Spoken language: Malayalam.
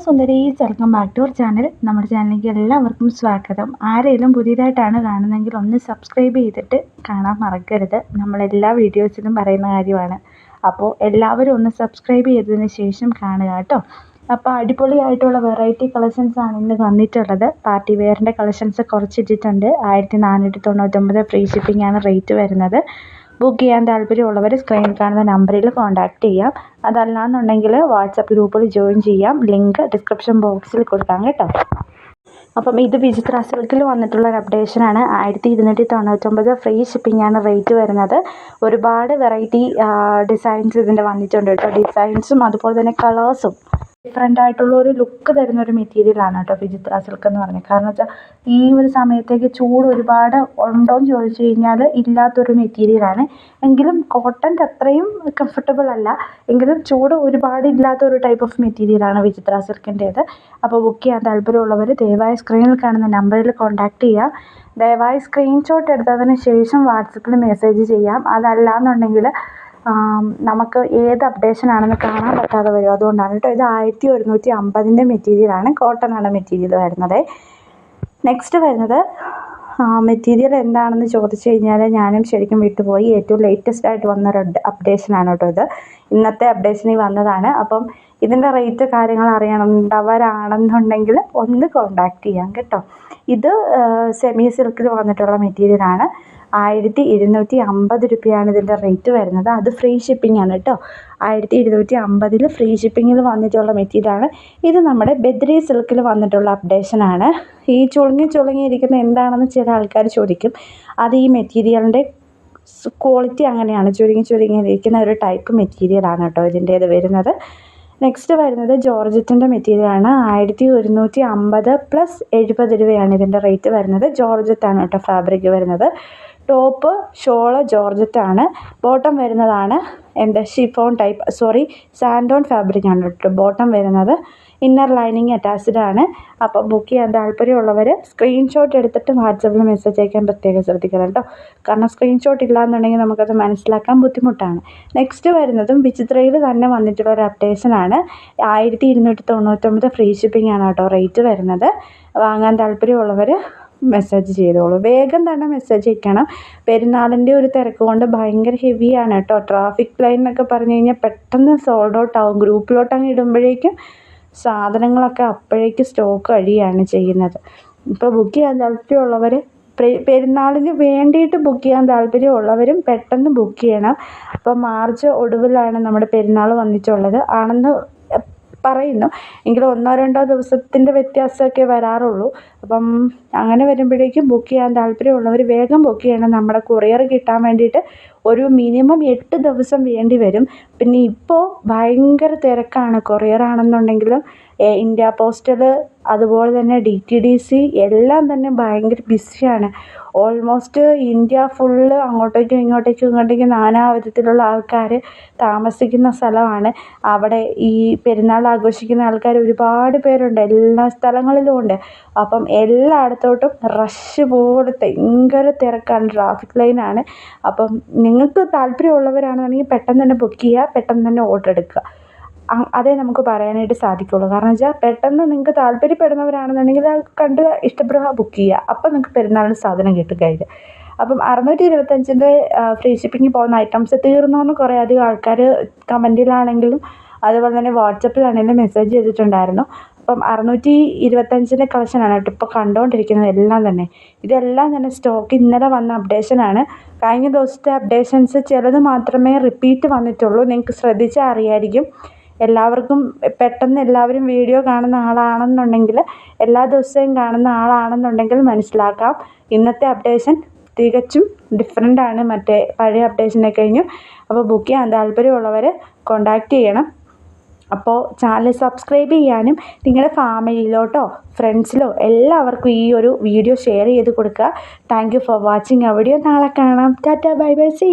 സുന്ദരീസ്, welcome back to our channel. നമ്മുടെ ചാനലിലേക്ക് എല്ലാവർക്കും സ്വാഗതം. ആരെങ്കിലും പുതിയതായിട്ടാണ് കാണുന്നതെങ്കിൽ ഒന്ന് സബ്സ്ക്രൈബ് ചെയ്തിട്ട് കാണാൻ മറക്കരുത്. നമ്മളെല്ലാ വീഡിയോസിലും പറയുന്ന കാര്യമാണ്. അപ്പോൾ എല്ലാവരും ഒന്ന് സബ്സ്ക്രൈബ് ചെയ്തതിന് ശേഷം കാണുക കേട്ടോ. അപ്പോൾ അടിപൊളിയായിട്ടുള്ള വെറൈറ്റി കളക്ഷൻസാണ് ഇന്ന് വന്നിട്ടുള്ളത്. പാർട്ടി വെയറിൻ്റെ കളക്ഷൻസ് കുറച്ചിട്ടിട്ടുണ്ട്. 1499 ഫ്രീ ഷിപ്പിംഗ് ആണ് റേറ്റ് വരുന്നത്. ബുക്ക് ചെയ്യാൻ താല്പര്യമുള്ളവർ സ്ക്രീനിൽ കാണുന്ന നമ്പറിൽ കോൺടാക്റ്റ് ചെയ്യാം. അതല്ലാന്നുണ്ടെങ്കിൽ വാട്സപ്പ് ഗ്രൂപ്പിൽ ജോയിൻ ചെയ്യാം. ലിങ്ക് ഡിസ്ക്രിപ്ഷൻ ബോക്സിൽ കൊടുക്കാം കേട്ടോ. അപ്പം ഇത് വിചിത്ര സിൽക്കിൽ വന്നിട്ടുള്ള ഒരു അപ്ഡേഷനാണ്. 1299 ഫ്രീ ഷിപ്പിംഗ് ആണ് റേറ്റ് വരുന്നത്. ഒരുപാട് വെറൈറ്റി ഡിസൈൻസ് ഇതിൻ്റെ വന്നിട്ടുണ്ട് കേട്ടോ. ഡിസൈൻസും അതുപോലെ തന്നെ കളേഴ്സും ഡിഫറെൻ്റ് ആയിട്ടുള്ള ഒരു ലുക്ക് തരുന്ന ഒരു മെറ്റീരിയലാണ് കേട്ടോ വിചിത്ര സിൽക്ക് എന്ന് പറഞ്ഞത്. കാരണം വെച്ചാൽ ഈ ഒരു സമയത്തേക്ക് ചൂട് ഒരുപാട് ഉണ്ടോയെന്ന് ചോദിച്ചു കഴിഞ്ഞാൽ ഇല്ലാത്തൊരു മെറ്റീരിയലാണ്. എങ്കിലും കോട്ടൻ്റെ അത്രയും കംഫർട്ടബിൾ അല്ല, എങ്കിലും ചൂട് ഒരുപാട് ഇല്ലാത്തൊരു ടൈപ്പ് ഓഫ് മെറ്റീരിയലാണ് വിചിത്ര സിൽക്കിൻ്റേത്. അപ്പോൾ ബുക്ക് ചെയ്യാൻ താല്പര്യമുള്ളവർ ദയവായി സ്ക്രീനിൽ കാണുന്ന നമ്പറിൽ കോൺടാക്റ്റ് ചെയ്യാം. ദയവായി സ്ക്രീൻഷോട്ട് എടുത്തതിന് ശേഷം വാട്സപ്പിൽ മെസ്സേജ് ചെയ്യാം. അതല്ലാന്നുണ്ടെങ്കിൽ നമുക്ക് ഏത് അപ്ഡേഷൻ ആണെന്ന് കാണാൻ പറ്റാതെ വരും. അതുകൊണ്ടാണ് കേട്ടോ. ഇത് 1150 മെറ്റീരിയലാണ്. കോട്ടനാണ് മെറ്റീരിയൽ വരുന്നത്. നെക്സ്റ്റ് വരുന്നത് മെറ്റീരിയൽ എന്താണെന്ന് ചോദിച്ചു കഴിഞ്ഞാൽ ഞാനും ശരിക്കും വിട്ടുപോയി. ഏറ്റവും ലേറ്റസ്റ്റ് ആയിട്ട് വന്നൊരു അപ്ഡേഷനാണ് കേട്ടോ ഇത്. ഇന്നത്തെ അപ്ഡേഷനിൽ വന്നതാണ്. അപ്പം ഇതിൻ്റെ റേറ്റ് കാര്യങ്ങൾ അറിയണമെന്നുണ്ടെങ്കിൽ ഒന്ന് കോൺടാക്റ്റ് ചെയ്യാം കേട്ടോ. ഇത് സെമി സിൽക്കിൽ വന്നിട്ടുള്ള മെറ്റീരിയലാണ്. 1250 രൂപയാണ് ഇതിൻ്റെ റേറ്റ് വരുന്നത്. അത് ഫ്രീ ഷിപ്പിംഗ് ആണ് കേട്ടോ. 1250 ഫ്രീ ഷിപ്പിങ്ങിൽ വന്നിട്ടുള്ള മെറ്റീരിയലാണ്. ഇത് നമ്മുടെ ബദ്രി സിൽക്കിൽ വന്നിട്ടുള്ള അപ്ഡേഷനാണ്. ഈ ചുളുങ്ങിയിരിക്കുന്ന എന്താണെന്ന് ചില ആൾക്കാർ ചോദിക്കും. അത് ഈ മെറ്റീരിയലിൻ്റെ ക്വാളിറ്റി അങ്ങനെയാണ്. ചുരുങ്ങിയിരിക്കുന്ന ഒരു ടൈപ്പ് മെറ്റീരിയലാണ് കേട്ടോ ഇതിൻ്റേത് വരുന്നത്. നെക്സ്റ്റ് വരുന്നത് ജോർജറ്റിൻ്റെ മെറ്റീരിയലാണ്. 1150 പ്ലസ് 70 രൂപയാണ് ഇതിൻ്റെ റേറ്റ് വരുന്നത്. ജോർജറ്റാണ് കേട്ടോ ഫാബ്രിക് വരുന്നത്. ടോപ്പ് ഷോള് ജോർജറ്റാണ്. ബോട്ടം വരുന്നതാണ് ഷിഫോൺ സാൻഡോൺ ഫാബ്രിക് ആണ് കേട്ടോ ബോട്ടം വരുന്നത്. ഇന്നർ ലൈനിങ് അറ്റാച്ച്ഡ് ആണ്. അപ്പോൾ ബുക്ക് ചെയ്യാൻ താല്പര്യമുള്ളവർ സ്ക്രീൻഷോട്ട് എടുത്തിട്ട് വാട്സപ്പിൽ മെസ്സേജ് അയക്കാൻ പ്രത്യേകം ശ്രദ്ധിക്കണം കേട്ടോ. കാരണം സ്ക്രീൻഷോട്ട് ഇല്ലാന്നുണ്ടെങ്കിൽ നമുക്കത് മനസ്സിലാക്കാൻ ബുദ്ധിമുട്ടാണ്. നെക്സ്റ്റ് വരുന്നതും വിചിത്രയിൽ തന്നെ വന്നിട്ടുള്ള ഒരു അപ്ഡേഷനാണ്. 1299 ഫ്രീ ഷിപ്പിംഗ് ആണ് കേട്ടോ റേറ്റ് വരുന്നത്. വാങ്ങാൻ താല്പര്യമുള്ളവർ മെസ്സേജ് ചെയ്തോളൂ. വേഗം തന്നെ മെസ്സേജ് അയക്കണം. പെരുന്നാളിൻ്റെ ഒരു തിരക്ക് കൊണ്ട് ഭയങ്കര ഹെവിയാണ് കേട്ടോ. ട്രാഫിക് ലൈൻ എന്നൊക്കെ പറഞ്ഞു കഴിഞ്ഞാൽ പെട്ടെന്ന് സോൾഡ് ഔട്ട് ആവും. ഗ്രൂപ്പിലോട്ട് അങ്ങ് ഇടുമ്പോഴേക്കും സാധനങ്ങളൊക്കെ അപ്പോഴേക്ക് സ്റ്റോക്ക് കഴിയുകയാണ് ചെയ്യുന്നത്. ഇപ്പോൾ ബുക്ക് ചെയ്യാൻ താല്പര്യമുള്ളവർ പെരുന്നാളിന് വേണ്ടിയിട്ട് ബുക്ക് ചെയ്യാൻ താല്പര്യമുള്ളവരും പെട്ടെന്ന് ബുക്ക് ചെയ്യണം. അപ്പോൾ മാർച്ച് ഒടുവിലാണ് നമ്മുടെ പെരുന്നാൾ വന്നിട്ടുള്ളത് ആണെന്ന് പറയുന്നു. എങ്കിലും 1-2 ദിവസത്തിൻ്റെ വ്യത്യാസമൊക്കെ വരാറുള്ളൂ. അപ്പം അങ്ങനെ വരുമ്പോഴേക്കും ബുക്ക് ചെയ്യാൻ താല്പര്യമുള്ളവർ വേഗം ബുക്ക് ചെയ്യണം. നമ്മുടെ കൊറിയർ കിട്ടാൻ വേണ്ടിയിട്ട് ഒരു മിനിമം 8 ദിവസം വേണ്ടി വരും. പിന്നെ ഇപ്പോൾ ഭയങ്കര തിരക്കാണ്. കൊറിയർ ആണെന്നുണ്ടെങ്കിലും ഇന്ത്യ പോസ്റ്റൽ അതുപോലെ തന്നെ DTDC എല്ലാം തന്നെ ഭയങ്കര ബിസിയാണ്. ഓൾമോസ്റ്റ് ഇന്ത്യ ഫുള്ള് അങ്ങോട്ടേക്കും ഇങ്ങോട്ടേക്കും നാനാ വിധത്തിലുള്ള ആൾക്കാർ താമസിക്കുന്ന സ്ഥലമാണ്. അവിടെ ഈ പെരുന്നാൾ ആഘോഷിക്കുന്ന ആൾക്കാർ ഒരുപാട് പേരുണ്ട്. എല്ലാ സ്ഥലങ്ങളിലും ഉണ്ട്. അപ്പം എല്ലായിടത്തോട്ടും റഷ് പോലത്തെ ഭയങ്കര തിരക്കാണ്. ട്രാഫിക് ലൈനാണ്. അപ്പം നിങ്ങൾക്ക് താല്പര്യമുള്ളവരാണെന്നുണ്ടെങ്കിൽ പെട്ടെന്ന് തന്നെ ബുക്ക് ചെയ്യുക. പെട്ടെന്ന് തന്നെ ഓർഡർ എടുക്കുക. അതേ നമുക്ക് പറയാനായിട്ട് സാധിക്കുള്ളൂ. കാരണം വെച്ചാൽ പെട്ടെന്ന് നിങ്ങൾക്ക് താല്പര്യപ്പെടുന്നവരാണെന്നുണ്ടെങ്കിൽ അത് കണ്ട് ഇഷ്ടപ്പെടുക, ബുക്ക് ചെയ്യുക. അപ്പം നിങ്ങൾക്ക് പെരുന്നാളിന് സാധനം കിട്ടും കയ്യിൽ. അപ്പം 625 ഫ്രീ ഷിപ്പിംഗ് പോകുന്ന ഐറ്റംസ് തീർന്നോന്ന് കുറേ അധികം ആൾക്കാർ കമൻറ്റിലാണെങ്കിലും അതുപോലെ തന്നെ വാട്സപ്പിലാണെങ്കിലും മെസ്സേജ് ചെയ്തിട്ടുണ്ടായിരുന്നു. അപ്പം 625 കളക്ഷനാണ് കേട്ടോ ഇപ്പോൾ കണ്ടുകൊണ്ടിരിക്കുന്നത് എല്ലാം തന്നെ. ഇതെല്ലാം തന്നെ സ്റ്റോക്ക് ഇന്നലെ വന്ന അപ്ഡേഷനാണ്. കഴിഞ്ഞ ദിവസത്തെ അപ്ഡേഷൻസ് ചിലത് മാത്രമേ റിപ്പീറ്റ് വന്നിട്ടുള്ളൂ. നിങ്ങൾക്ക് ശ്രദ്ധിച്ചാൽ അറിയായിരിക്കും. എല്ലാവരും വീഡിയോ കാണുന്ന ആളാണെന്നുണ്ടെങ്കിൽ എല്ലാ ദിവസവും കാണുന്ന ആളാണെന്നുണ്ടെങ്കിൽ മനസ്സിലാക്കാം. ഇന്നത്തെ അപ്ഡേഷൻ തികച്ചും ഡിഫറെൻ്റ് ആണ് മറ്റേ പഴയ അപ്ഡേഷനെ കഴിഞ്ഞു. അപ്പോൾ ബുക്ക് ചെയ്യാൻ താല്പര്യമുള്ളവർ കോൺടാക്റ്റ് ചെയ്യണം. അപ്പോൾ ചാനൽ സബ്സ്ക്രൈബ് ചെയ്യാനും നിങ്ങളുടെ ഫാമിലിയിലോട്ടോ ഫ്രണ്ട്സിലോ എല്ലാവർക്കും ഈ ഒരു വീഡിയോ ഷെയർ ചെയ്ത് കൊടുക്കുക. താങ്ക് യു ഫോർ വാച്ചിങ് ആ വീഡിയോ. നാളെ കാണാം. Tata bye bye. സീ.